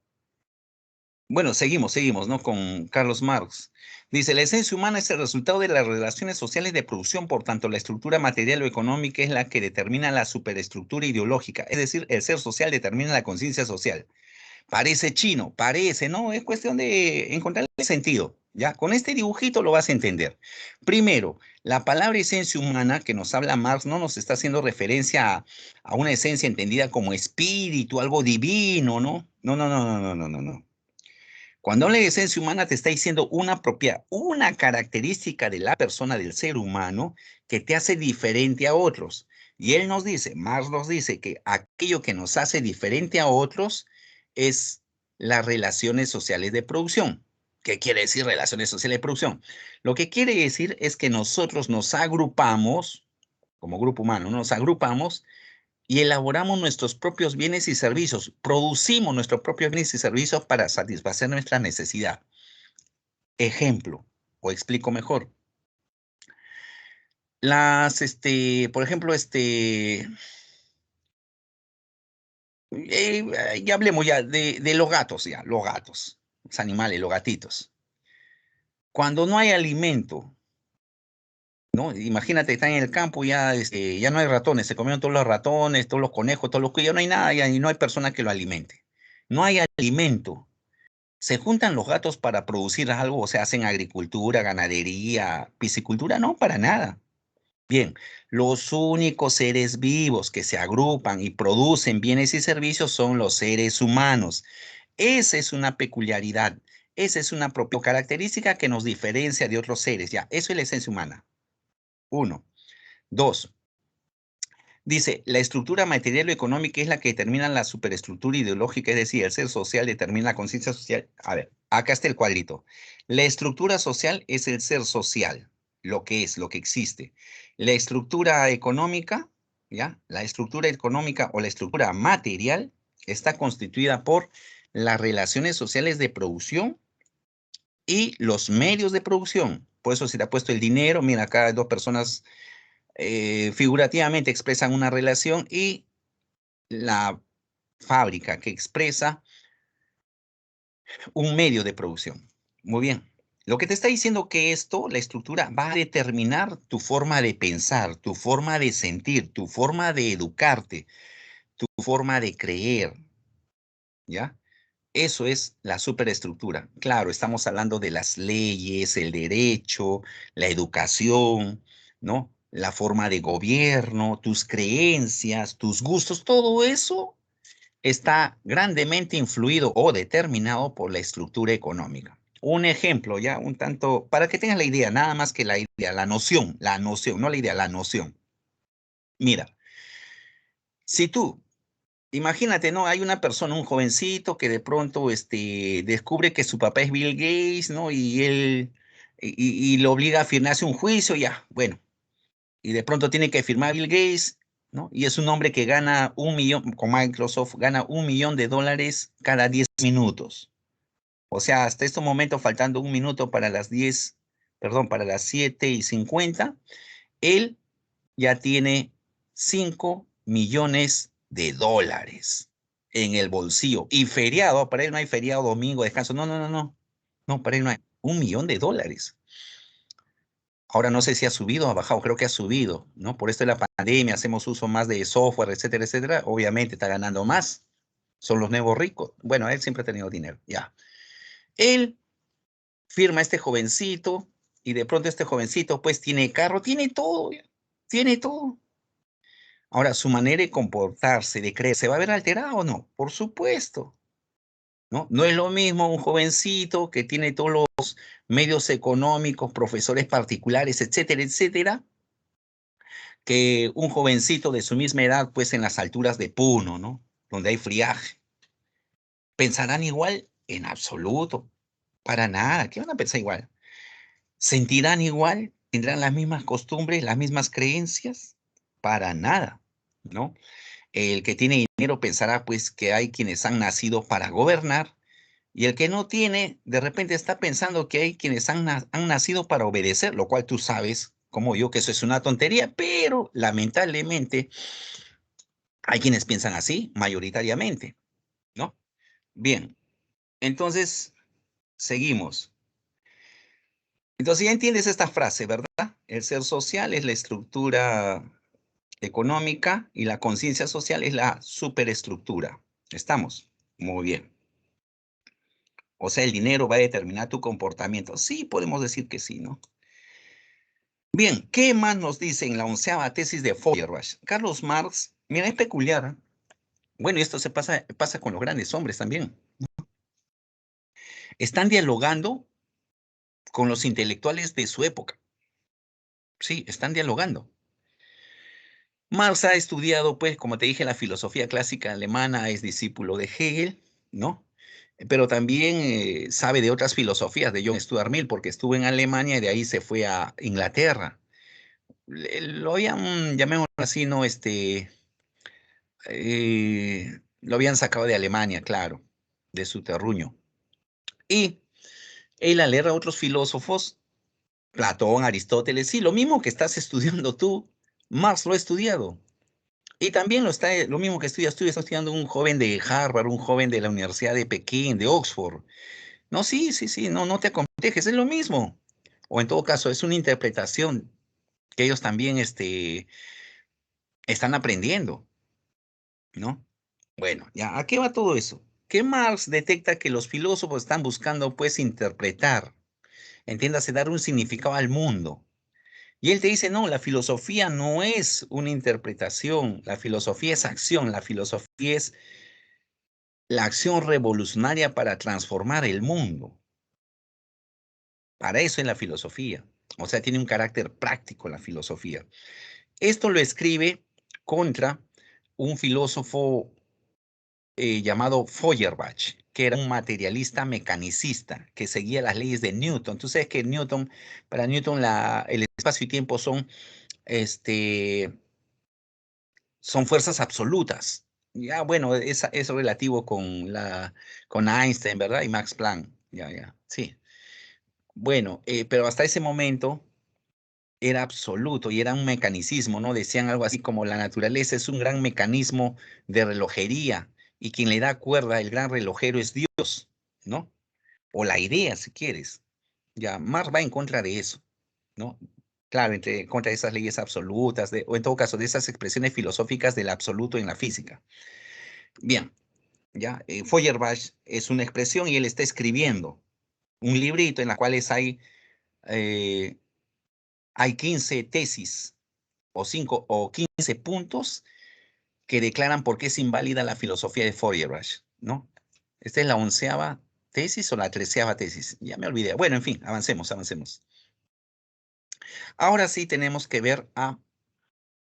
Bueno, seguimos, ¿no? Con Carlos Marx. Dice, la esencia humana es el resultado de las relaciones sociales de producción, por tanto, la estructura material o económica es la que determina la superestructura ideológica, es decir, el ser social determina la conciencia social. Parece chino, parece, ¿no? Es cuestión de encontrarle sentido, ¿ya? Con este dibujito lo vas a entender. Primero, la palabra esencia humana que nos habla Marx no nos está haciendo referencia a una esencia entendida como espíritu, algo divino, ¿no? No, no, no, no, no, no, no, no. Cuando habla de esencia humana te está diciendo una característica de la persona, del ser humano, que te hace diferente a otros. Y él nos dice, Marx nos dice que aquello que nos hace diferente a otros es las relaciones sociales de producción. ¿Qué quiere decir relaciones sociales de producción? Lo que quiere decir es que nosotros nos agrupamos, como grupo humano, nos agrupamos y elaboramos nuestros propios bienes y servicios, producimos nuestros propios bienes y servicios para satisfacer nuestra necesidad. Ejemplo, o explico mejor. Por ejemplo, ya hablemos ya de los gatos, los animales, los gatitos. Cuando no hay alimento, ¿no? Imagínate, están en el campo, ya no hay ratones, se comieron todos los ratones, todos los conejos, todos los cuyos, no hay nada, y no hay persona que lo alimente. No hay alimento. ¿Se juntan los gatos para producir algo? O sea, hacen agricultura, ganadería, piscicultura, no, para nada. Bien, los únicos seres vivos que se agrupan y producen bienes y servicios son los seres humanos. Esa es una peculiaridad, esa es una propia característica que nos diferencia de otros seres. Ya, eso es la esencia humana. Uno. Dos. Dice, la estructura material o económica es la que determina la superestructura ideológica, es decir, el ser social determina la conciencia social. A ver, acá está el cuadrito. La estructura social es el ser social, lo que es, lo que existe. La estructura económica, ¿ya? La estructura económica o la estructura material está constituida por las relaciones sociales de producción y los medios de producción. Por eso se le ha puesto el dinero. Mira, acá hay dos personas figurativamente expresan una relación y la fábrica que expresa un medio de producción. Muy bien. Lo que te está diciendo que esto, la estructura, va a determinar tu forma de pensar, tu forma de sentir, tu forma de educarte, tu forma de creer, ¿ya? Eso es la superestructura. Claro, estamos hablando de las leyes, el derecho, la educación, ¿no? La forma de gobierno, tus creencias, tus gustos, todo eso está grandemente influido o determinado por la estructura económica. Un ejemplo, ya un tanto, para que tengas la idea, nada más que la idea, la noción, no la idea, la noción. Mira, si tú, imagínate, ¿no? Hay una persona, un jovencito que de pronto descubre que su papá es Bill Gates, ¿no? Y él, y lo obliga a firmarse un juicio, ya, bueno, y de pronto tiene que firmar Bill Gates, ¿no? Y es un hombre que gana 1 millón, con Microsoft, gana $1 millón cada 10 minutos. O sea, hasta este momento, faltando un minuto para las 10, perdón, para las 7:50, él ya tiene $5 millones. en el bolsillo. Y feriado, para él no hay feriado, domingo, descanso. No, no, no, no. No, para él no hay. $1.000.000. Ahora no sé si ha subido o ha bajado, creo que ha subido, ¿no? Por esto de la pandemia, hacemos uso más de software, etcétera, etcétera. Obviamente está ganando más. Son los nuevos ricos. Bueno, él siempre ha tenido dinero, ya. Él firma a este jovencito y de pronto este jovencito pues tiene carro, tiene todo, ya, tiene todo. Ahora, su manera de comportarse, de creer, ¿se va a ver alterada o no? Por supuesto, ¿no? No es lo mismo un jovencito que tiene todos los medios económicos, profesores particulares, etcétera, etcétera, que un jovencito de su misma edad, pues en las alturas de Puno, ¿no? Donde hay friaje. ¿Pensarán igual? En absoluto. Para nada. ¿Qué van a pensar igual? ¿Sentirán igual? ¿Tendrán las mismas costumbres, las mismas creencias? Para nada, ¿no? El que tiene dinero pensará pues que hay quienes han nacido para gobernar y el que no tiene, de repente está pensando que hay quienes han nacido para obedecer, lo cual tú sabes, como yo, que eso es una tontería, pero lamentablemente hay quienes piensan así, mayoritariamente, ¿no? Bien, entonces, seguimos. Entonces ya entiendes esta frase, ¿verdad? El ser social es la estructura económica y la conciencia social es la superestructura. ¿Estamos? Muy bien. O sea, el dinero va a determinar tu comportamiento. Sí, podemos decir que sí, ¿no? Bien, ¿qué más nos dice en la 11ª tesis de Feuerbach? Carlos Marx, mira, es peculiar. Bueno, y esto pasa con los grandes hombres también. Están dialogando con los intelectuales de su época. Sí, están dialogando. Marx ha estudiado, pues, como te dije, la filosofía clásica alemana, es discípulo de Hegel, ¿no? Pero también sabe de otras filosofías, de John Stuart Mill, porque estuvo en Alemania y de ahí se fue a Inglaterra. Lo habían, llamémoslo así, ¿no? Lo habían sacado de Alemania, claro, de su terruño. Y él al leer a otros filósofos, Platón, Aristóteles, sí, lo mismo que estás estudiando tú, Marx lo ha estudiado. Y también lo mismo que estudias tú, está estudiando un joven de Harvard, un joven de la Universidad de Pekín, de Oxford. No, sí, sí, sí, no, no te acomplejes, es lo mismo. O en todo caso, es una interpretación que ellos también están aprendiendo, ¿no? Bueno, ya, ¿a qué va todo eso? Que Marx detecta que los filósofos están buscando, pues, interpretar, entiéndase, dar un significado al mundo. Y él te dice, no, la filosofía no es una interpretación, la filosofía es acción, la filosofía es la acción revolucionaria para transformar el mundo. Para eso es la filosofía. O sea, tiene un carácter práctico la filosofía. Esto lo escribe contra un filósofo llamado Feuerbach, que era un materialista mecanicista que seguía las leyes de Newton. Tú sabes que para Newton el espacio y tiempo este, son fuerzas absolutas. Ya, bueno, es relativo con Einstein, ¿verdad? Y Max Planck. Ya, ya, sí. Bueno, pero hasta ese momento era absoluto y era un mecanicismo, ¿no? Decían algo así como la naturaleza es un gran mecanismo de relojería y quien le da cuerda, el gran relojero es Dios, ¿no? O la idea, si quieres. Ya, Marx va en contra de eso, ¿no? Claro, contra de esas leyes absolutas, o en todo caso, de esas expresiones filosóficas del absoluto en la física. Bien, ya, Feuerbach es una expresión y él está escribiendo un librito en la cual eh, hay 15 tesis o 5 o 15 puntos que declaran por qué es inválida la filosofía de Feuerbach, ¿no? Esta es la 11ª tesis o la 13ª tesis. Ya me olvidé. Bueno, en fin, avancemos, avancemos. Ahora sí tenemos que ver a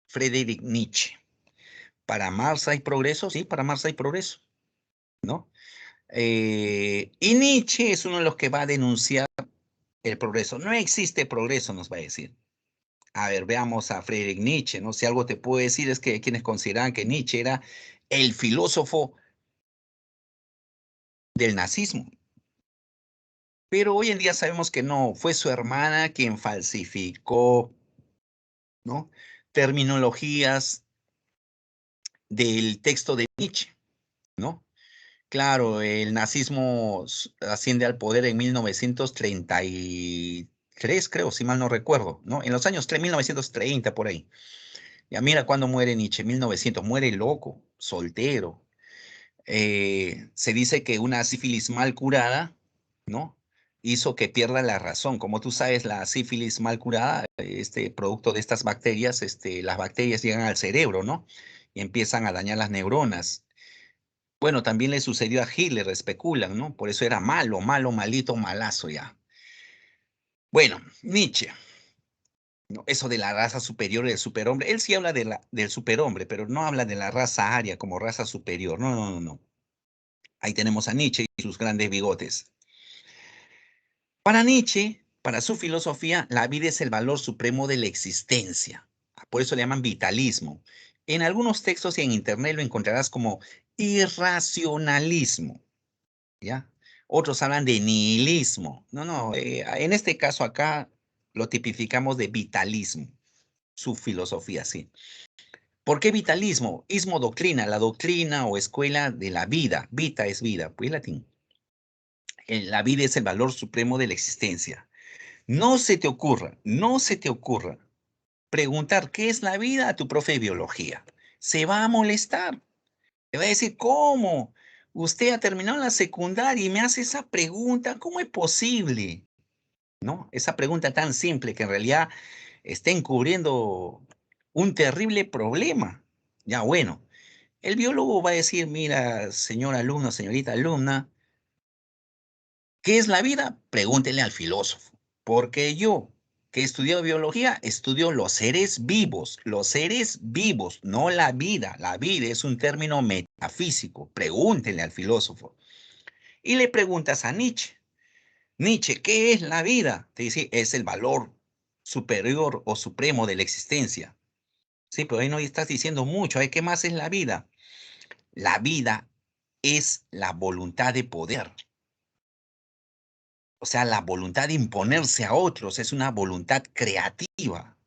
Friedrich Nietzsche. ¿Para Marx hay progreso? Sí, para Marx hay progreso, ¿no? Y Nietzsche es uno de los que va a denunciar el progreso. No existe progreso, nos va a decir. A ver, veamos a Friedrich Nietzsche, ¿no? Si algo te puedo decir es que hay quienes consideran que Nietzsche era el filósofo del nazismo. Pero hoy en día sabemos que no, fue su hermana quien falsificó, ¿no? Terminologías del texto de Nietzsche. ¿no? Claro, el nazismo asciende al poder en 1933, creo, si mal no recuerdo, ¿no? En los años 1930, por ahí. Ya mira cuándo muere Nietzsche, 1900, muere loco, soltero. Se dice que una sífilis mal curada, ¿no? Hizo que pierda la razón. Como tú sabes, la sífilis mal curada, producto de estas bacterias, las bacterias llegan al cerebro, ¿no? Y empiezan a dañar las neuronas. Bueno, también le sucedió a Hitler, especulan, ¿no? Por eso era malo, malo, malito, malazo ya. Bueno, Nietzsche, ¿no? Eso de la raza superior y del superhombre, él sí habla del superhombre, pero no habla de la raza aria como raza superior. No, no, no, no. Ahí tenemos a Nietzsche y sus grandes bigotes. Para Nietzsche, para su filosofía, la vida es el valor supremo de la existencia. Por eso le llaman vitalismo. En algunos textos y en internet lo encontrarás como irracionalismo, ¿ya? Otros hablan de nihilismo. No, no, en este caso acá lo tipificamos de vitalismo, su filosofía, sí. ¿Por qué vitalismo? Ismo doctrina, la doctrina o escuela de la vida. Vita es vida, pues latín. La vida es el valor supremo de la existencia. No se te ocurra preguntar qué es la vida a tu profe de biología. Se va a molestar. Te va a decir, ¿cómo? Usted ha terminado la secundaria y me hace esa pregunta. ¿Cómo es posible? ¿No? Esa pregunta tan simple que en realidad está encubriendo un terrible problema. Ya bueno, el biólogo va a decir, mira, señor alumno, señorita alumna, ¿qué es la vida? Pregúntele al filósofo. Porque yo, que he estudiado biología, estudio los seres vivos, no la vida. La vida es un término metafísico. Pregúntele al filósofo. Y le preguntas a Nietzsche. Nietzsche, ¿qué es la vida? Te dice, es el valor superior o supremo de la existencia. Sí, pero ahí no estás diciendo mucho. ¿Qué más es la vida? La vida es la voluntad de poder. O sea, la voluntad de imponerse a otros es una voluntad creativa.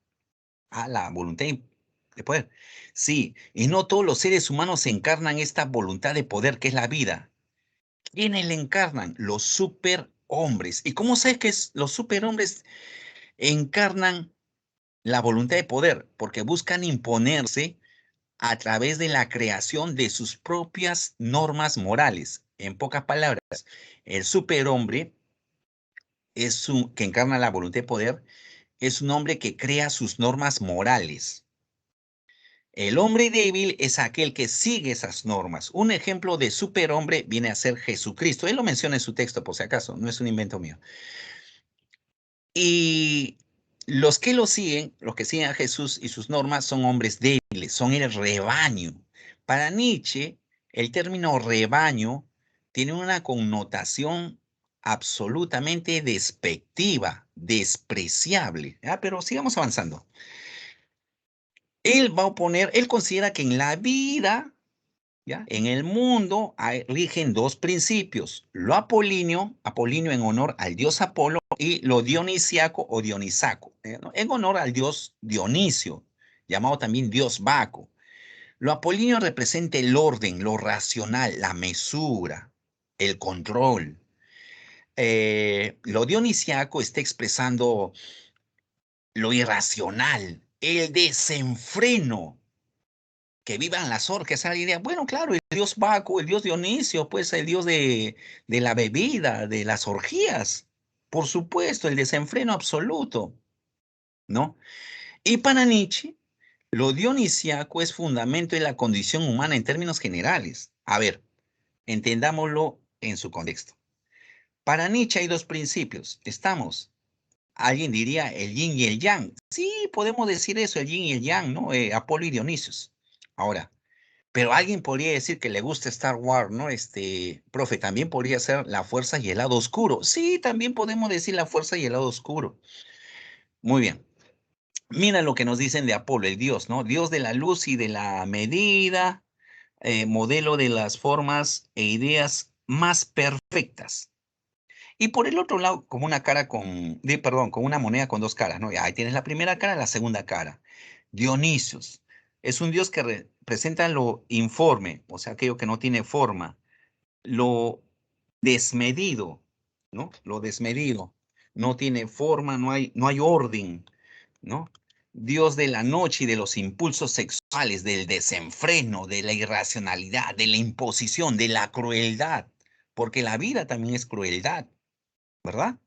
La voluntad de poder. Sí, y no todos los seres humanos encarnan esta voluntad de poder que es la vida. ¿Quiénes la encarnan? Los superhombres. ¿Y cómo sabes que los superhombres encarnan la voluntad de poder? Porque buscan imponerse a través de la creación de sus propias normas morales. En pocas palabras, el superhombre que encarna la voluntad de poder, es un hombre que crea sus normas morales. El hombre débil es aquel que sigue esas normas. Un ejemplo de superhombre viene a ser Jesucristo. Él lo menciona en su texto, por si acaso, no es un invento mío. Y los que lo siguen, los que siguen a Jesús y sus normas, son hombres débiles, son el rebaño. Para Nietzsche, el término rebaño tiene una connotación absolutamente despectiva, despreciable. Pero sigamos avanzando. Él considera que en la vida, ¿ya? En el mundo rigen dos principios, lo apolíneo, apolíneo en honor al dios Apolo, y lo dionisiaco o dionisaco, ¿no? En honor al dios Dionisio, llamado también dios Baco. Lo apolíneo representa el orden, lo racional, la mesura, el control. Lo dionisiaco está expresando lo irracional, el desenfreno, que vivan las orgias. Alguien diría, bueno, claro, el dios Baco, el dios Dionisio, pues el dios de la bebida, de las orgías. Por supuesto, el desenfreno absoluto, ¿no? Y para Nietzsche, lo dionisiaco es fundamento de la condición humana en términos generales. A ver, entendámoslo en su contexto. Para Nietzsche hay dos principios. Alguien diría el yin y el yang. Sí, podemos decir eso, el yin y el yang, ¿no? Apolo y Dionisios. Ahora, pero alguien podría decir que le gusta Star Wars, ¿no? Profe, también podría ser la fuerza y el lado oscuro. Sí, también podemos decir la fuerza y el lado oscuro. Muy bien. Mira lo que nos dicen de Apolo, el dios, ¿no? Dios de la luz y de la medida, modelo de las formas e ideas más perfectas. Y por el otro lado, como una cara perdón, con una moneda con dos caras, ¿no? Ahí tienes la primera cara, la segunda cara. Dionisios, Es un Dios que representa lo informe, o sea, aquello que no tiene forma, lo desmedido, ¿no? Lo desmedido. No tiene forma, no hay orden, ¿no? Dios de la noche y de los impulsos sexuales, del desenfreno, de la irracionalidad, de la imposición, de la crueldad, porque la vida también es crueldad, ¿verdad?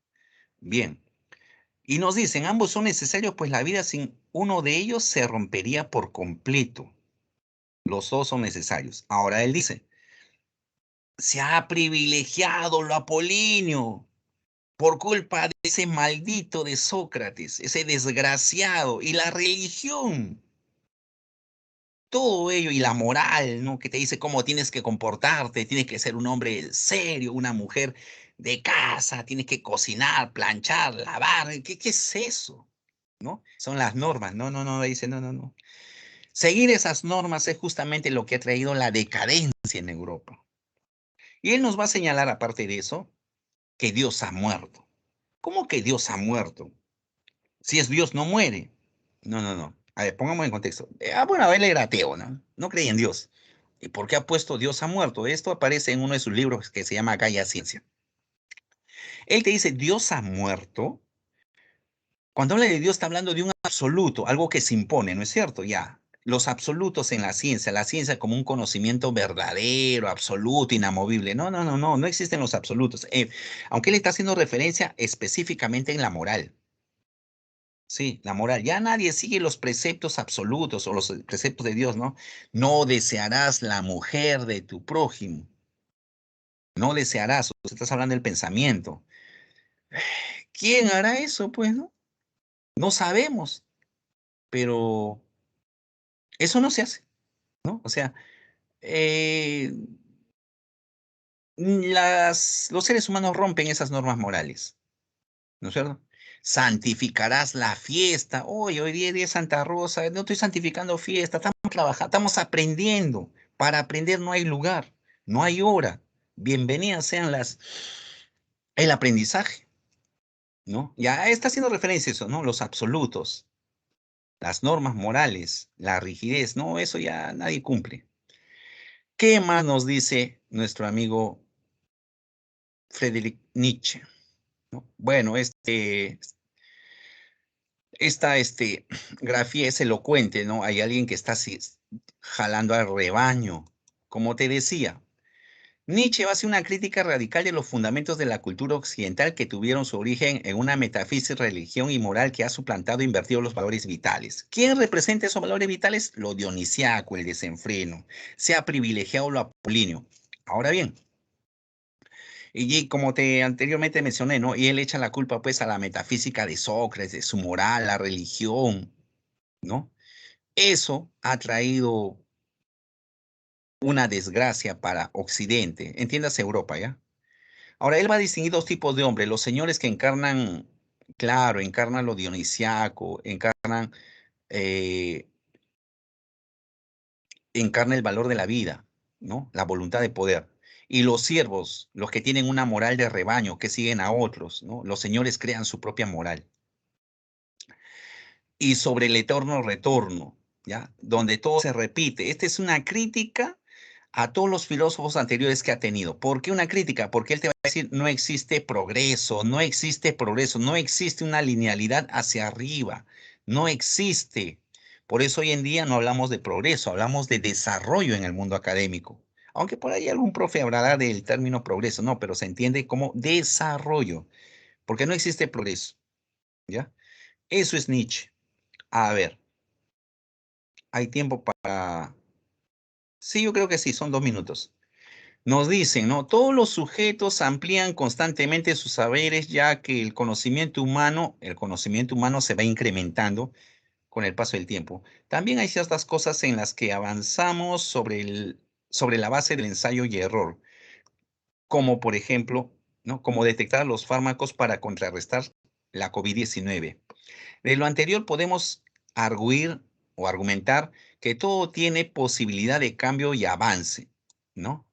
Bien. Y nos dicen, ambos son necesarios, pues la vida sin uno de ellos se rompería por completo. Los dos son necesarios. Ahora él dice, se ha privilegiado lo apolíneo por culpa de ese maldito de Sócrates, ese desgraciado, y la religión, todo ello, y la moral, ¿no? Que te dice cómo tienes que comportarte, tienes que ser un hombre serio, una mujer de casa, tienes que cocinar, planchar, lavar, ¿qué es eso? ¿No? Son las normas, no, no, no, dice, no, no, no. Seguir esas normas es justamente lo que ha traído la decadencia en Europa. Y él nos va a señalar, aparte de eso, que Dios ha muerto. ¿Cómo que Dios ha muerto? Si es Dios, no muere. No, no, no. A ver, pongamos en contexto. Bueno, él era ateo, ¿no? No creía en Dios. ¿Y por qué ha puesto Dios ha muerto? Esto aparece en uno de sus libros que se llama Gaia Ciencia. Él te dice, Dios ha muerto. Cuando habla de Dios, está hablando de un absoluto, algo que se impone, ¿no es cierto? Ya. Los absolutos en la ciencia como un conocimiento verdadero, absoluto, inamovible. No, no, no, no, no existen los absolutos. Aunque él está haciendo referencia específicamente en la moral. Sí, la moral. Ya nadie sigue los preceptos absolutos o los preceptos de Dios, ¿no? No desearás la mujer de tu prójimo. No desearás. O sea, estás hablando del pensamiento. ¿Quién hará eso? Pues, ¿no? No sabemos, pero eso no se hace, ¿no? O sea, eh, los seres humanos rompen esas normas morales, ¿no es cierto? Santificarás la fiesta. Oye, hoy día es Santa Rosa, no estoy santificando fiesta, estamos trabajando, estamos aprendiendo. Para aprender no hay lugar, no hay hora. Bienvenidas sean el aprendizaje, ¿no? Ya está haciendo referencia a eso, ¿no? Los absolutos, las normas morales, la rigidez, no, eso ya nadie cumple. ¿Qué más nos dice nuestro amigo Friedrich Nietzsche? ¿No? Bueno, grafía es elocuente, ¿no? Hay alguien que está así, jalando al rebaño. Como te decía, Nietzsche hace una crítica radical de los fundamentos de la cultura occidental que tuvieron su origen en una metafísica, religión y moral que ha suplantado e invertido los valores vitales. ¿Quién representa esos valores vitales? Lo dionisiaco, el desenfreno. Se ha privilegiado lo apolíneo. Ahora bien, y como te anteriormente mencioné, ¿no? Y él echa la culpa pues a la metafísica de Sócrates, de su moral, la religión, ¿no? Eso ha traído una desgracia para Occidente, entiéndase Europa, ¿ya? Ahora, él va a distinguir dos tipos de hombres, los señores que encarnan, claro, encarnan lo dionisiaco, eh, encarna el valor de la vida, ¿no? La voluntad de poder. Y los siervos, los que tienen una moral de rebaño, que siguen a otros, ¿no? Los señores crean su propia moral. Y sobre el eterno retorno, ¿ya? Donde todo se repite. Esta es una crítica a todos los filósofos anteriores que ha tenido. ¿Por qué una crítica? Porque él te va a decir, no existe progreso, no existe progreso, no existe una linealidad hacia arriba, no existe. Por eso hoy en día no hablamos de progreso, hablamos de desarrollo en el mundo académico. Aunque por ahí algún profe hablará del término progreso, no, pero se entiende como desarrollo, porque no existe progreso, ¿ya? Eso es Nietzsche. A ver, hay tiempo para... Sí, yo creo que sí, son 2 minutos. Nos dicen, ¿no? Todos los sujetos amplían constantemente sus saberes, ya que el conocimiento humano se va incrementando con el paso del tiempo. También hay ciertas cosas en las que avanzamos sobre la base del ensayo y error, como por ejemplo, ¿no? Como detectar los fármacos para contrarrestar la COVID-19. De lo anterior podemos arguir o argumentar que todo tiene posibilidad de cambio y avance, ¿no?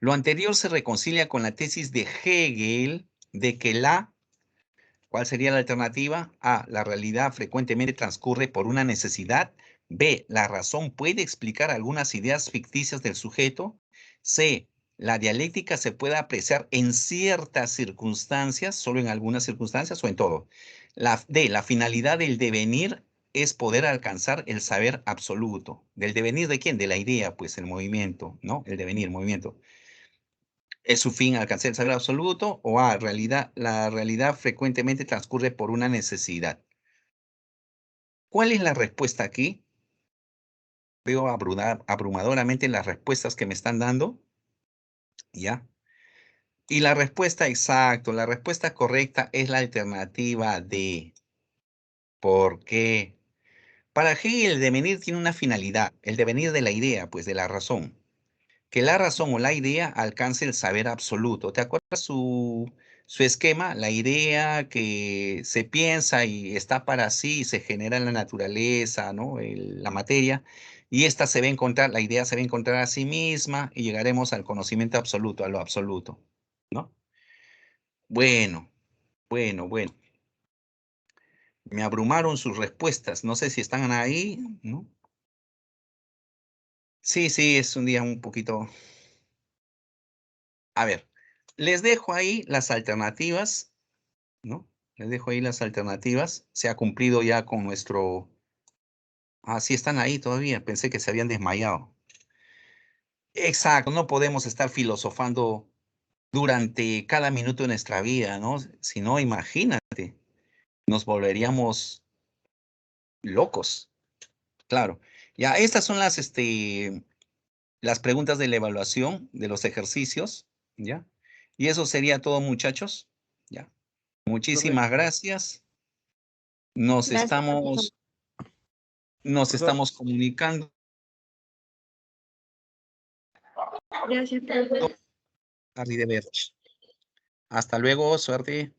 Lo anterior se reconcilia con la tesis de Hegel de que la ¿Cuál sería la alternativa? A, la realidad frecuentemente transcurre por una necesidad. B, la razón puede explicar algunas ideas ficticias del sujeto. C, la dialéctica se puede apreciar en ciertas circunstancias, solo en algunas circunstancias o en todo. D, la finalidad del devenir es poder alcanzar el saber absoluto. ¿Del devenir de quién? De la idea, pues el movimiento, ¿no? El devenir, movimiento. ¿Es su fin alcanzar el saber absoluto? O A, la realidad frecuentemente transcurre por una necesidad. ¿Cuál es la respuesta aquí? Veo abrumadoramente las respuestas que me están dando. ¿Ya? Y la respuesta exacta, la respuesta correcta es la alternativa D. ¿Por qué? Para Hegel el devenir tiene una finalidad, el devenir de la idea, pues de la razón. Que la razón o la idea alcance el saber absoluto. ¿Te acuerdas su esquema? La idea que se piensa y está para sí, y se genera en la naturaleza, ¿no? La materia, y esta se va a encontrar, la idea se va a encontrar a sí misma y llegaremos al conocimiento absoluto, a lo absoluto, ¿no? Bueno, bueno. Me abrumaron sus respuestas. No sé si están ahí, ¿no? Sí, es un día un poquito. A ver, les dejo ahí las alternativas, ¿no? Les dejo ahí las alternativas. Se ha cumplido ya con nuestro... Ah, sí están ahí todavía. Pensé que se habían desmayado. Exacto, no podemos estar filosofando durante cada minuto de nuestra vida, ¿no? Si no, imagínate, nos volveríamos locos. Claro. Ya, estas son las preguntas de la evaluación de los ejercicios, ¿ya? Y eso sería todo, muchachos, ¿ya? Muchísimas gracias. Nos Gracias, profesor. estamos comunicando. Gracias, profesor. Arrivederci. Hasta luego, suerte.